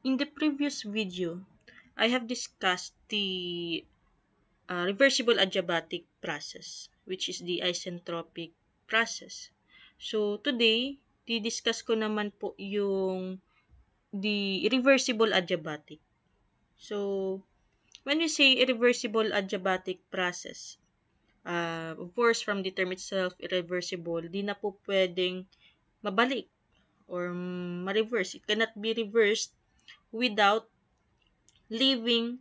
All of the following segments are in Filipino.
In the previous video, I have discussed the reversible adiabatic process, which is the isentropic process. So, today, di-discuss ko naman po yung the reversible adiabatic. So, when we say irreversible adiabatic process, of course, from the term itself, irreversible, di na po pwedeng mabalik or ma-reverse. It cannot be reversed without leaving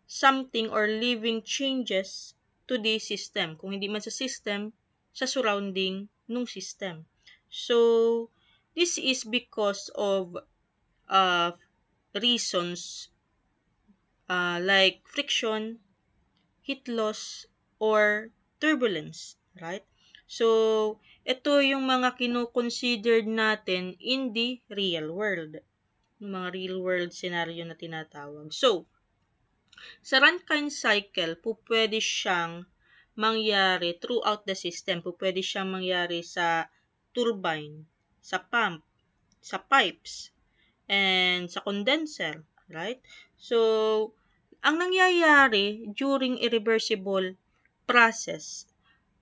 something or leaving changes to the system. Kung hindi man sa system, sa surrounding nung system. So, this is because of uh, reasons like friction, heat loss, or turbulence, right? So, ito yung mga kino-considered natin in the real world. Yung mga real world scenario na tinatawag. So, sa Rankine cycle, pupwede siyang mangyari throughout the system. Pupwede siyang mangyari sa turbine, sa pump, sa pipes, and sa condenser, right? So, ang nangyayari during irreversible process,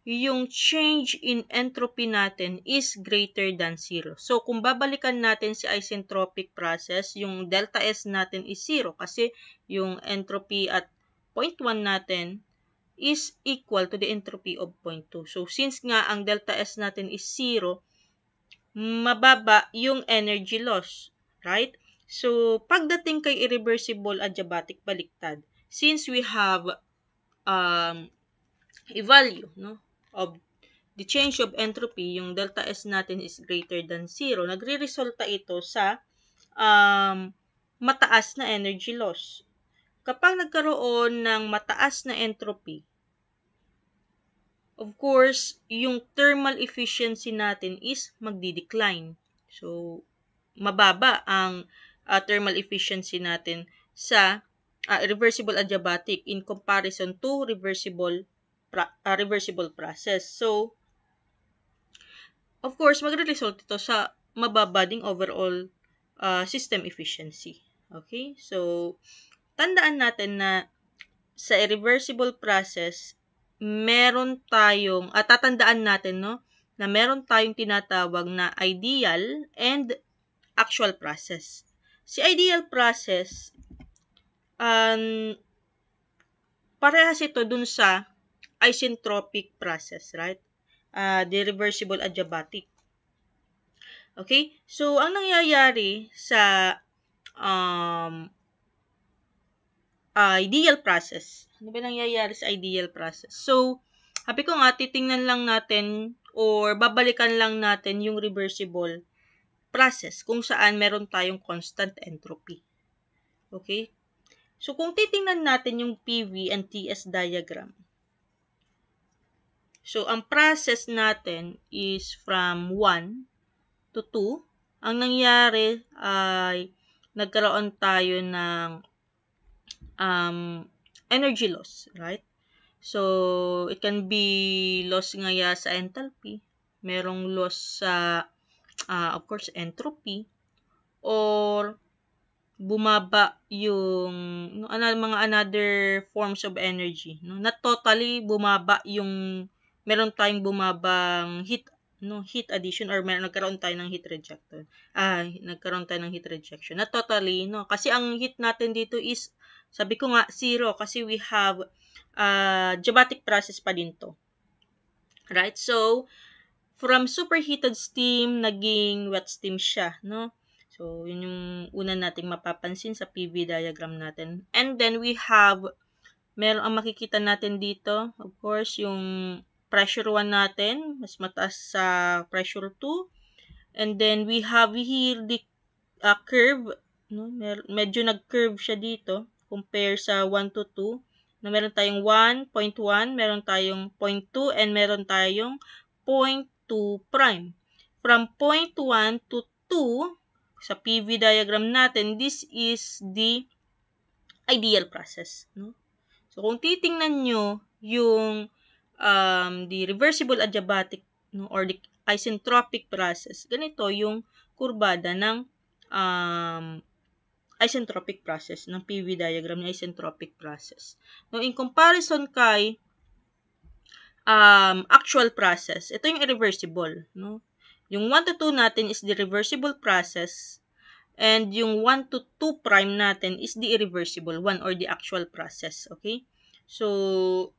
yung change in entropy natin is greater than zero. So, kung babalikan natin si isentropic process, yung delta S natin is zero kasi yung entropy at 0.1 natin is equal to the entropy of 0.2. So, since nga ang delta S natin is zero, mababa yung energy loss, right? So, pagdating kay irreversible adiabatic baliktad, since we have a value no, of the change of entropy, yung delta S natin is greater than zero, nagre-resulta ito sa mataas na energy loss. Kapag nagkaroon ng mataas na entropy, of course, yung thermal efficiency natin is magdi-decline. So, mababa ang thermal efficiency natin sa reversible adiabatic in comparison to reversible process. So, of course, magre-result ito sa mababa ding overall system efficiency. Okay? So, tandaan natin na sa irreversible process, meron tayong, tatandaan natin, no, na meron tayong tinatawag na ideal and actual process. Si ideal process, parehas ito dun sa isentropic process, right? The reversible adiabatic. Okay? So, ang nangyayari sa um, ideal process. Ano ba nangyayari sa ideal process? So, sabi ko nga, titingnan lang natin or babalikan lang natin yung reversible process kung saan meron tayong constant entropy. Okay? So, kung titingnan natin yung PV and TS diagram, so, ang process natin is from 1 to 2. Ang nangyari ay nagkaroon tayo ng energy loss, right? So, it can be loss nga sa enthalpy, merong loss sa, of course, entropy, or bumaba yung mga another forms of energy, no? Not totally bumaba yung meron tayong bumabang heat addition or nagkaroon tayo ng heat rejection. Nagkaroon tayo ng heat rejection. Not totally, no? Kasi ang heat natin dito is, sabi ko nga, zero kasi we have adiabatic process pa din to. Right? So, from superheated steam, naging wet steam siya, no? So, yun yung una nating mapapansin sa PV diagram natin. And then, we have, meron ang makikita natin dito, of course, yung pressure 1 natin, mas mataas sa pressure 2. And then, we have here the curve, no? Medyo nag-curve siya dito, compare sa 1 to 2, na meron tayong 1.1, meron tayong 0.2, and meron tayong 0.2 prime. From 0.1 to 2, sa PV diagram natin, this is the ideal process. No? So, kung titingnan nyo yung the reversible adiabatic, no, or the isentropic process, ganito yung kurbada ng isentropic process, ng PV diagram ng isentropic process. No, in comparison kay actual process, ito yung irreversible. No? Yung 1 to 2 natin is the reversible process, and yung 1 to 2 prime natin is the irreversible one or the actual process. Okay? So,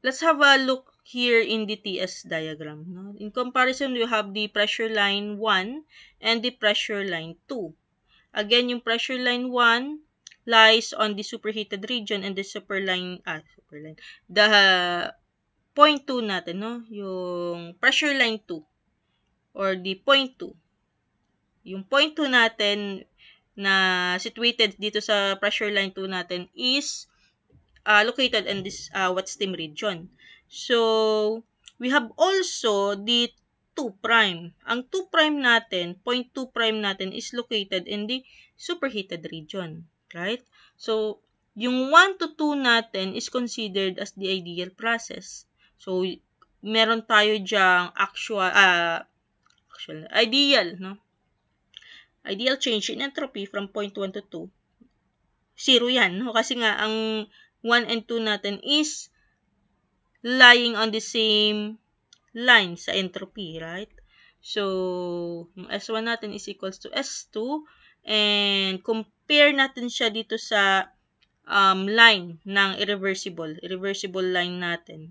let's have a look here in the TS diagram. No? In comparison, you have the pressure line 1 and the pressure line 2. Again, yung pressure line 1 lies on the superheated region, and the the point 2 natin, no? Yung pressure line 2 or the point 2. Yung point 2 natin na situated dito sa pressure line 2 natin is located in this wet steam region. So, we have also the 2 prime. Ang 2 prime natin, point 2 prime natin is located in the superheated region, right? So, yung 1 to 2 natin is considered as the ideal process. So, meron tayo diyang ideal, no? Ideal change in entropy from point 1 to 2. 0 yan, no? Kasi nga, ang 1 and 2 natin is lying on the same line sa entropy, right? So, yung S1 natin is equals to S2, and compare natin siya dito sa line ng irreversible line natin,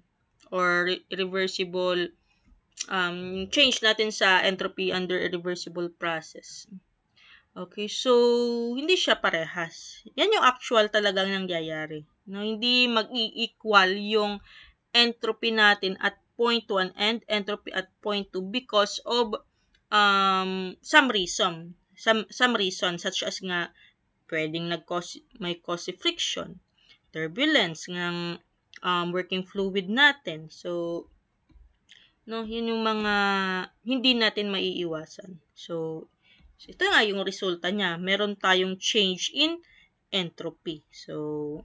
or irreversible change natin sa entropy under irreversible process. Okay, so hindi siya parehas. Yan yung actual talagang nangyayari. No, hindi mag-i-equal yung entropy natin at point 1 and entropy at point 2 because of some reason. Some reason such as nga pwedeng may cause friction, turbulence ng working fluid natin. So, no, yun yung mga hindi natin maiiwasan. So ito nga yung resulta niya. Meron tayong change in entropy. So,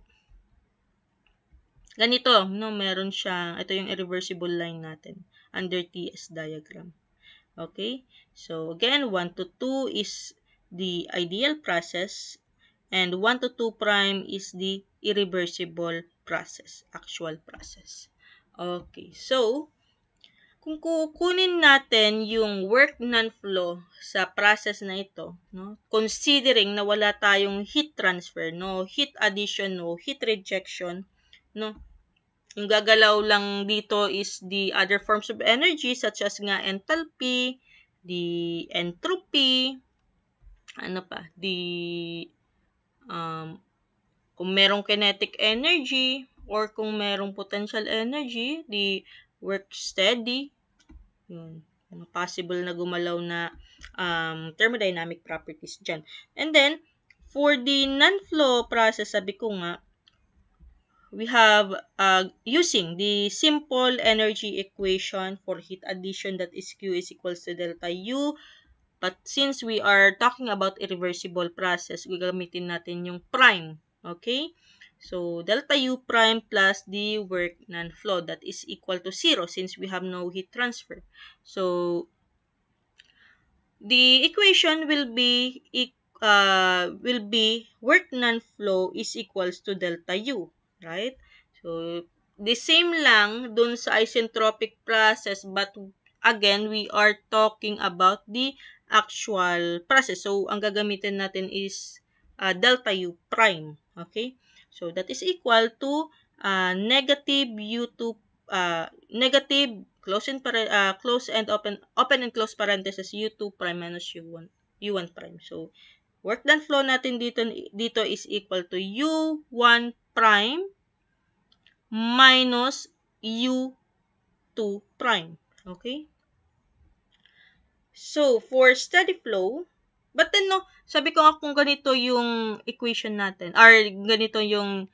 ganito, no, meron siyang, ito yung irreversible line natin under TS diagram. Okay? So, again, 1 to 2 is the ideal process, and 1 to 2 prime is the irreversible process, actual process. Okay, so, kung kukunin natin yung work non-flow sa process na ito, no, considering na wala tayong heat transfer, no heat addition, no heat rejection, no, yung gagalaw lang dito is the other forms of energy such as nga enthalpy, the entropy, kung merong kinetic energy or kung merong potential energy, the work steady, yun, possible na gumalaw na thermodynamic properties dyan. And then, for the non-flow process, sabi ko nga, we have using the simple energy equation for heat addition, that is Q is equals to delta U. But since we are talking about irreversible process, gagamitin natin yung prime. Okay? So, delta U prime plus the work non-flow, that is equal to 0 since we have no heat transfer. So, the equation will be work non-flow is equals to delta U, right? So, the same lang dun sa isentropic process, but again, we are talking about the actual process. So, ang gagamitin natin is delta U prime, okay? So, that is equal to negative U2, negative close and open and close parenthesis U2 prime minus U1 prime. So, work done flow natin dito is equal to U1 prime minus U2 prime. Okay? So, for steady flow, but then no, sabi ko nga kung ganito yung equation natin, or ganito yung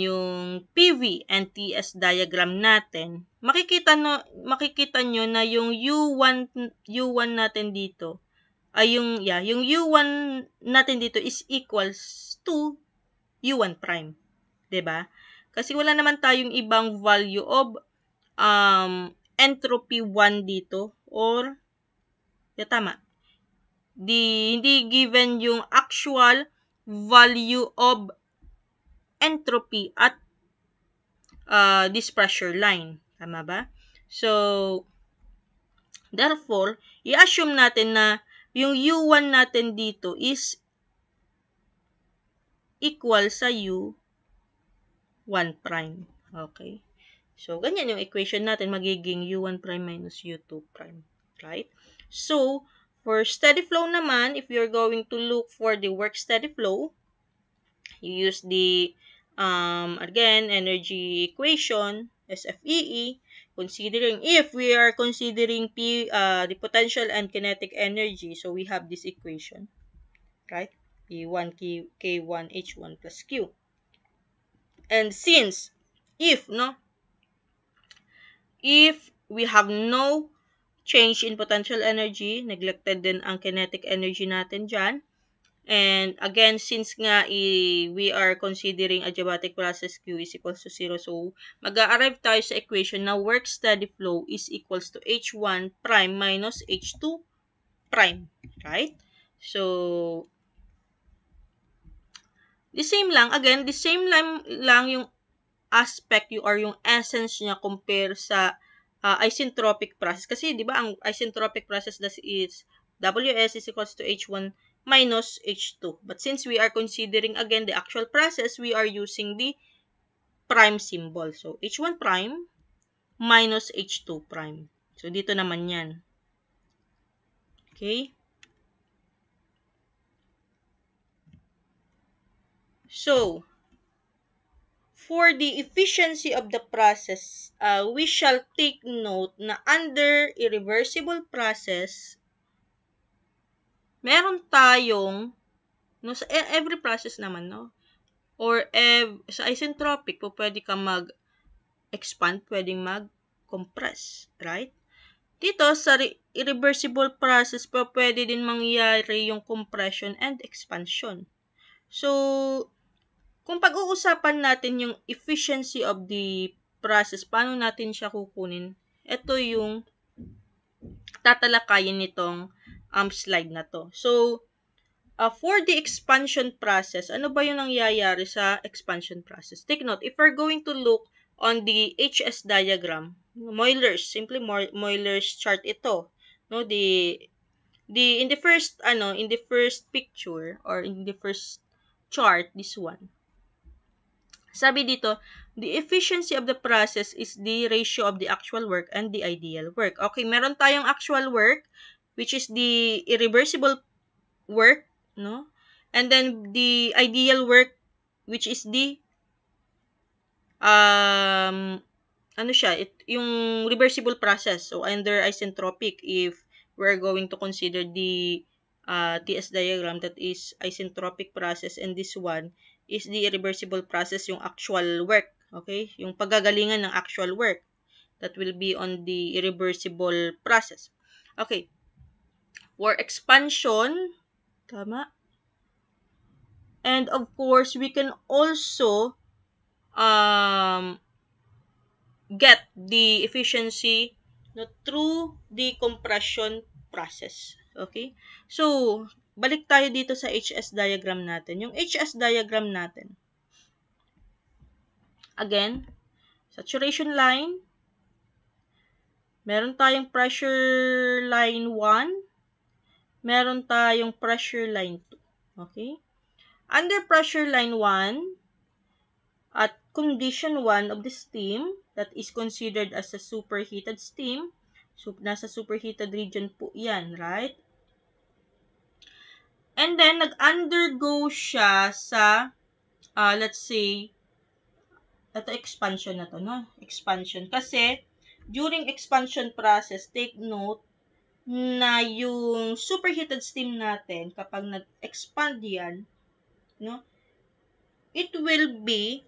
yung PV and TS diagram natin, makikita nyo na yung U1 natin dito, yung U1 natin dito is equals to U1 prime. 'Di ba? Kasi wala naman tayong ibang value of entropy 1 dito or Tama. Hindi given yung actual value of entropy at this pressure line. Tama ba? So, therefore, i-assume natin na yung U1 natin dito is equal sa U1 prime. Okay? So, ganyan yung equation natin, magiging U1 prime minus U2 prime. Right? So, for steady flow naman, if you're going to look for the work steady flow, you use the, again, energy equation, SFEE, considering, if we are considering the potential and kinetic energy, so we have this equation, right? P1, K1, H1 plus Q. And since, if we have no change in potential energy, neglected din ang kinetic energy natin dyan. And again, since nga we are considering adiabatic process Q is equals to 0, so mag-a-arrive tayo sa equation na work steady flow is equals to H1 prime minus H2 prime. Right? So, the same lang yung aspect or yung essence niya compare sa isentropic process. Kasi, di ba, ang isentropic process is Ws is equals to H1 minus H2. But since we are considering, again, the actual process, we are using the prime symbol. So, H1 prime minus H2 prime. So, dito naman yan. Okay? So, for the efficiency of the process, we shall take note na under irreversible process, meron tayong, sa every process naman, or sa isentropic, pwede ka mag-expand, pwedeng mag-compress, right? Dito, sa irreversible process, pwede din mangyari yung compression and expansion. So, kung pag-uusapan natin yung efficiency of the process, paano natin siya kukunin? Ito yung tatalakayin nitong slide na to. So, for the expansion process, ano ba yung nangyayari sa expansion process? Take note, if we're going to look on the HS diagram, simply Euler's chart ito. No, in the first picture or in the first chart, this one. Sabi dito, the efficiency of the process is the ratio of the actual work and the ideal work. Okay, meron tayong actual work, which is the irreversible work, no? And then the ideal work, which is the yung reversible process. So, under isentropic, if we're going to consider the TS diagram, that is isentropic process, and this one is the irreversible process, yung actual work. Okay? Yung paggagalingan ng actual work. That will be on the irreversible process. Okay. For expansion, tama? And of course, we can also get the efficiency through the compression process. Okay? So, balik tayo dito sa HS diagram natin. Yung HS diagram natin, again, saturation line, meron tayong pressure line 1, meron tayong pressure line 2. Okay? Under pressure line 1, at condition 1 of the steam, that is considered as a superheated steam, so nasa superheated region po yan, right? And then, nag-undergo siya sa, let's say, ito expansion na to, no? Expansion. Kasi, during expansion process, take note na yung superheated steam natin, kapag nag-expand yan, no? It will be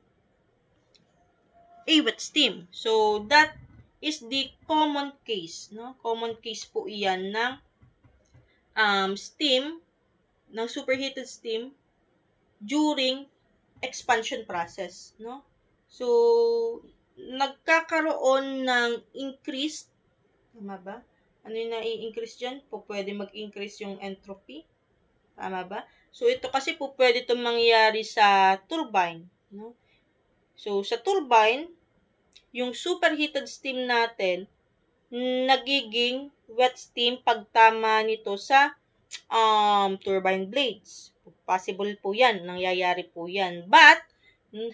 a wet steam. So, that is the common case, no? Common case po iyan ng steam, ng superheated steam during expansion process, no? So, nagkakaroon ng increased, tama ba? Ano yung nai-increase dyan? Pwede mag-increase yung entropy. Tama ba? So, ito kasi pwede itong mangyari sa turbine. No? So, sa turbine, yung superheated steam natin, nagiging wet steam pagtama nito sa turbine blades. Possible po yan. Nangyayari po yan. But,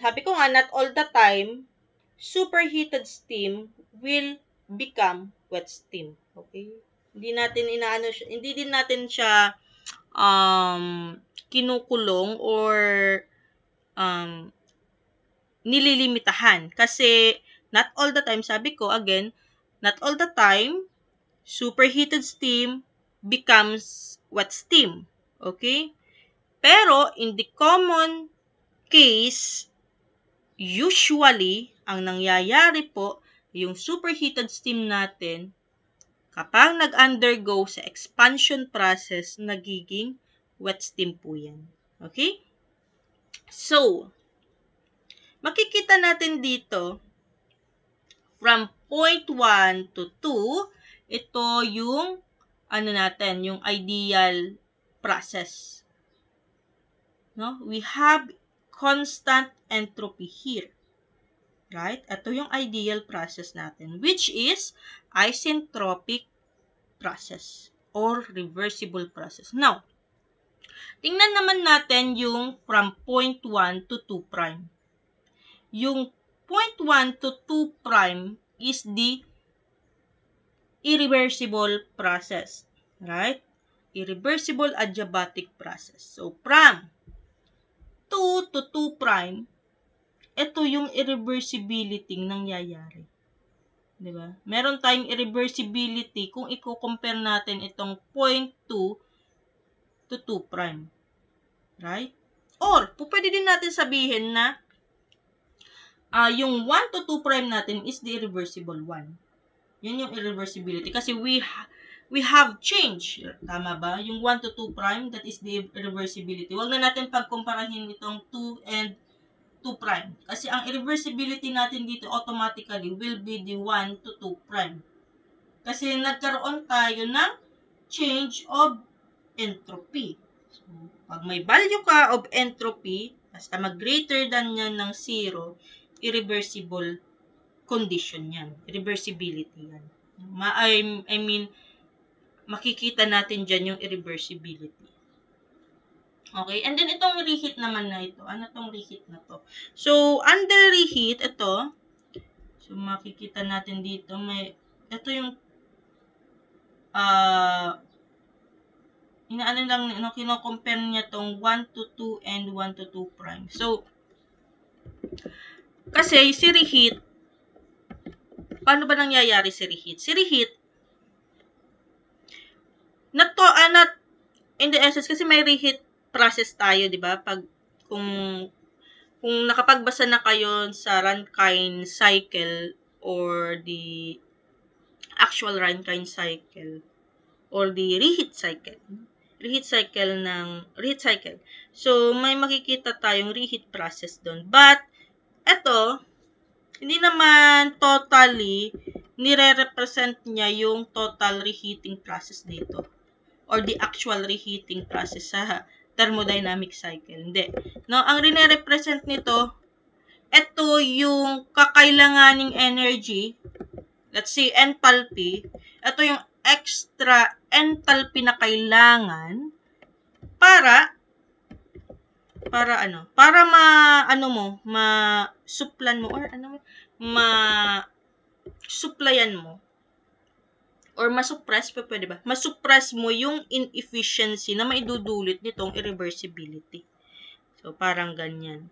sabi ko nga, not all the time, superheated steam will become wet steam. Okay? Hindi natin hindi din natin siya kinukulong or um, nililimitahan. Kasi, not all the time, sabi ko, again, not all the time, superheated steam becomes wet steam. Okay? Pero, in the common case, usually, ang nangyayari po, yung superheated steam natin, kapag nag-undergo sa expansion process, nagiging wet steam po yan. Okay? So, makikita natin dito, from point 1 to 2, ito yung, yung ideal process. No? We have constant entropy here. Right? Ito yung ideal process natin, which is isentropic process or reversible process. Now, tingnan naman natin yung from point 1 to 2 prime. Yung point 1 to 2 prime is the irreversible process. Right? Irreversible adiabatic process. So, from 2 to 2 prime, ito yung irreversibility nangyayari. Diba? Meron tayong irreversibility kung i-compare natin itong 0.2 to 2 prime. Right? Or, pwede din natin sabihin na yung 1 to 2 prime natin is the irreversible one. Yun yung irreversibility. Kasi we have change. Tama ba? Yung 1 to 2 prime, that is the irreversibility. Huwag na natin pagkumparahin itong 2 and 2 prime. Kasi ang irreversibility natin dito automatically will be the 1 to 2 prime. Kasi nagkaroon tayo ng change of entropy. So, pag may value ka of entropy, basta mag-greater than yan ng 0, irreversible condition yan. Irreversibility yan. I mean, makikita natin dyan yung irreversibility. Okay, and then itong reheat naman na ito. Ano tong reheat na to? So, under reheat, ito. So, makikita natin dito, ito yung kino-compare niya tong 1 to 2 and 1 to 2 prime. So, kasi si reheat, paano ba nangyayari si reheat? Si reheat, not in the essence, kasi may reheat process tayo, di ba? Kung nakapagbasa na kayo sa Rankine cycle or the actual Rankine cycle or the reheat cycle. Reheat cycle. So, may makikita tayong reheat process doon. But, eto, hindi naman totally nire-represent niya yung total reheating process dito or the actual reheating process sa thermodynamic cycle. Hindi. No, ang rine-represent nito, ito yung kakailanganing energy, let's say enthalpy, ito yung extra enthalpy na kailangan para ma-supplyan mo or ma-suppress pa, pwede ba? Ma-suppress mo yung inefficiency na maidudulot nitong irreversibility. So, parang ganyan.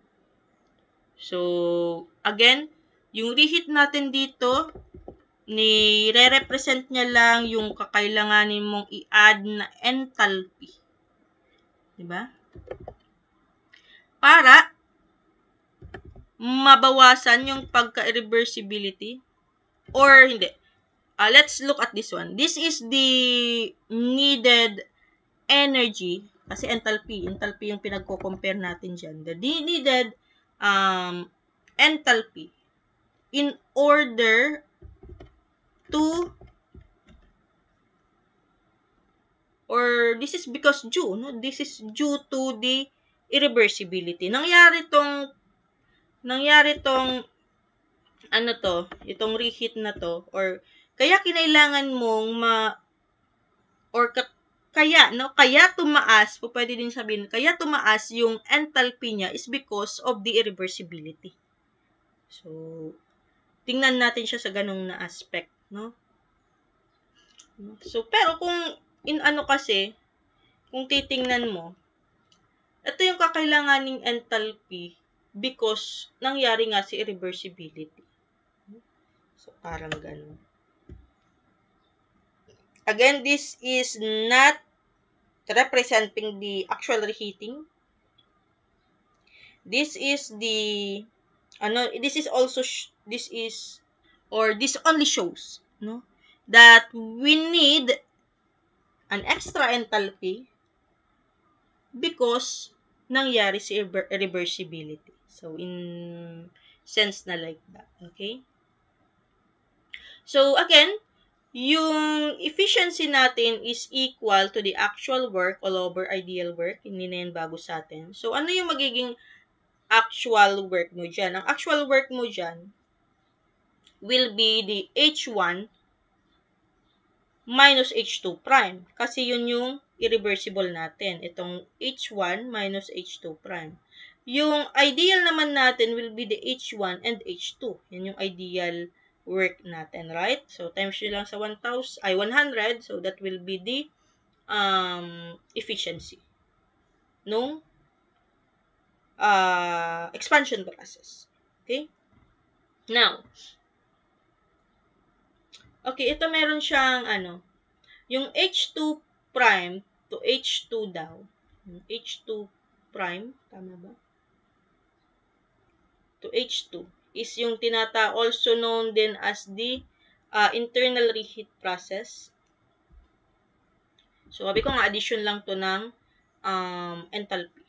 So, again, yung reheat natin dito, nire-represent niya lang yung kakailanganin mong i-add na enthalpy. Diba? Para mabawasan yung pagka-irreversibility or hindi. Let's look at this one. This is the needed energy kasi enthalpy yung pinagko-compare natin dyan. The needed enthalpy in order to or this is because due, no? This is due to the irreversibility. Nangyari tong ano to, itong reheat na to, or kaya kinailangan mong or kaya tumaas, pwede din sabihin, kaya tumaas yung enthalpy niya is because of the irreversibility. So, tingnan natin siya sa ganung na aspect, no? So, pero kung kung titingnan mo, ito yung kakailanganing enthalpy because nangyari nga si irreversibility. So, parang ganun. Again, this is not representing the actual reheating. This is the, this only shows, no, that we need an extra enthalpy because nangyari si irreversibility. So, in sense na like that. Okay? So, again, yung efficiency natin is equal to the actual work all over ideal work. Hindi na yan bago sa atin. So, ano yung magiging actual work mo dyan? Ang actual work mo dyan will be the H1 minus H2 prime. Kasi yun yung irreversible natin. Itong H1 minus H2 prime. Yung ideal naman natin will be the H1 and H2. Yan yung ideal work natin, right? So, times nyo lang sa 100. So, that will be the efficiency nung expansion process. Okay? Now, okay, ito meron siyang yung H2 prime to H2 daw. H2 prime, tama ba? To H2 is yung also known din as the internal reheat process. So, sabi ko nga, addition lang to ng enthalpy.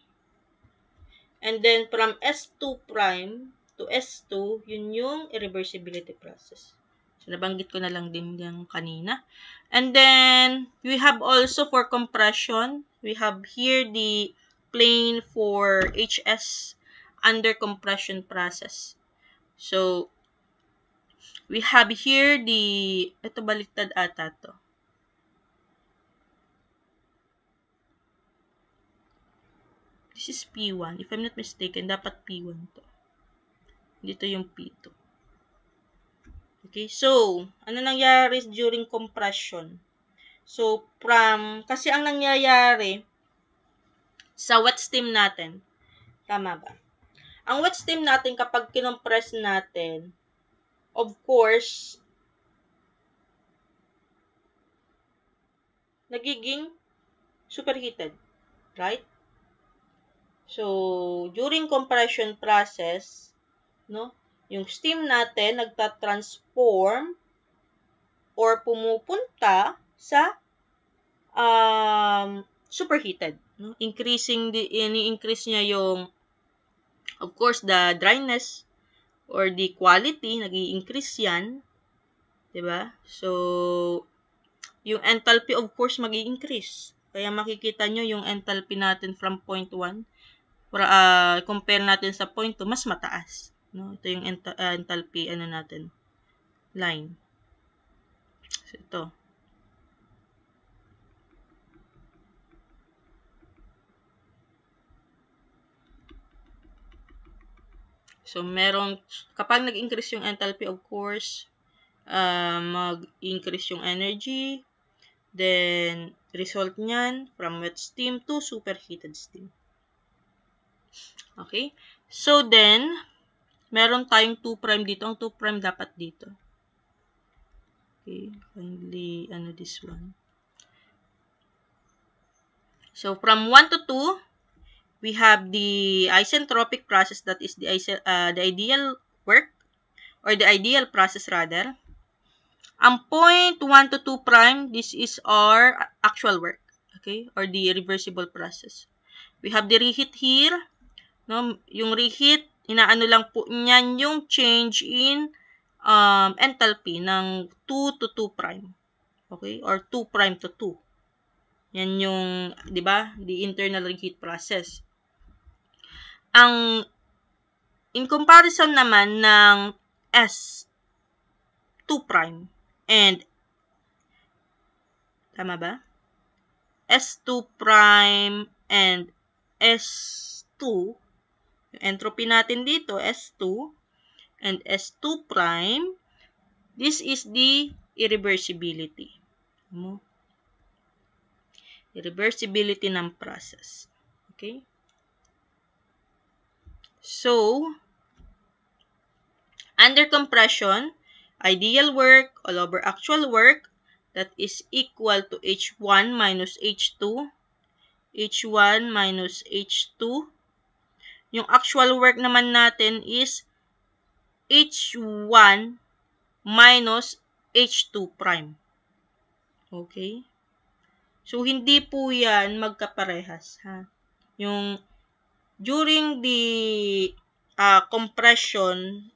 And then, from S2 prime to S2, yun yung irreversibility process. So, nabanggit ko na lang din yung kanina. And then, we have also for compression, we have here the plane for HS under compression process. So, we have here ito baliktad ata to. This is P1. If I'm not mistaken, dapat P1 to. Dito yung P2. Okay, so, ano nangyari during compression? So, kasi ang nangyayari sa wet steam natin, tama ba? Ang wet steam natin, kapag kinompress natin, of course, nagiging superheated, right? So, during compression process, no, yung steam natin nagta-transform or pumupunta sa superheated. No? Ini-increase niya yung, of course, the dryness or the quality, nag-i-increase yan. Diba? So, yung enthalpy, of course, mag-i-increase. Kaya makikita nyo yung enthalpy natin from point 1, compare natin sa point 2, mas mataas. No? Ito yung enthalpy, natin, line. So, ito. So, kapag nag-increase yung enthalpy, of course, mag-increase yung energy. Then, result niyan, from wet steam to superheated steam. Okay? So, then, meron tayong 2' dito. Ang 2' dapat dito. Okay, kindly, this one. So, from 1 to 2, we have the isentropic process, that is the ideal work, or the ideal process rather. Ang point 1 to 2', this is our actual work, okay, or the reversible process. We have the reheat here, no? Yung reheat, inaano lang po niyan yung change in enthalpy ng 2 to 2', okay, or 2' to 2. Yan yung, di ba, the internal reheat process. Ang in comparison naman ng S2' and tama ba? S2' and S2, yung entropy natin dito, S2 and S2', this is the irreversibility. Irreversibility ng process. Okay? So, under compression, ideal work all over actual work, that is equal to H1 minus H2. H1 minus H2. Yung actual work naman natin is H1 minus H2'. Okay? So, hindi po yan magkaparehas. Ha? Yung during the compression,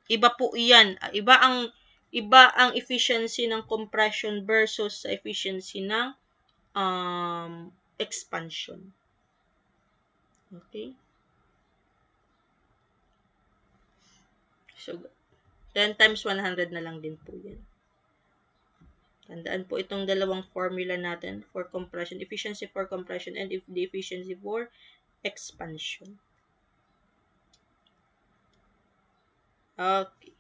iba po yan. Iba ang efficiency ng compression versus sa efficiency ng expansion. Okay? So, 10 times 100 na lang din po yan. Tandaan po itong dalawang formula natin for compression, efficiency for compression and the efficiency for expansion. Okay.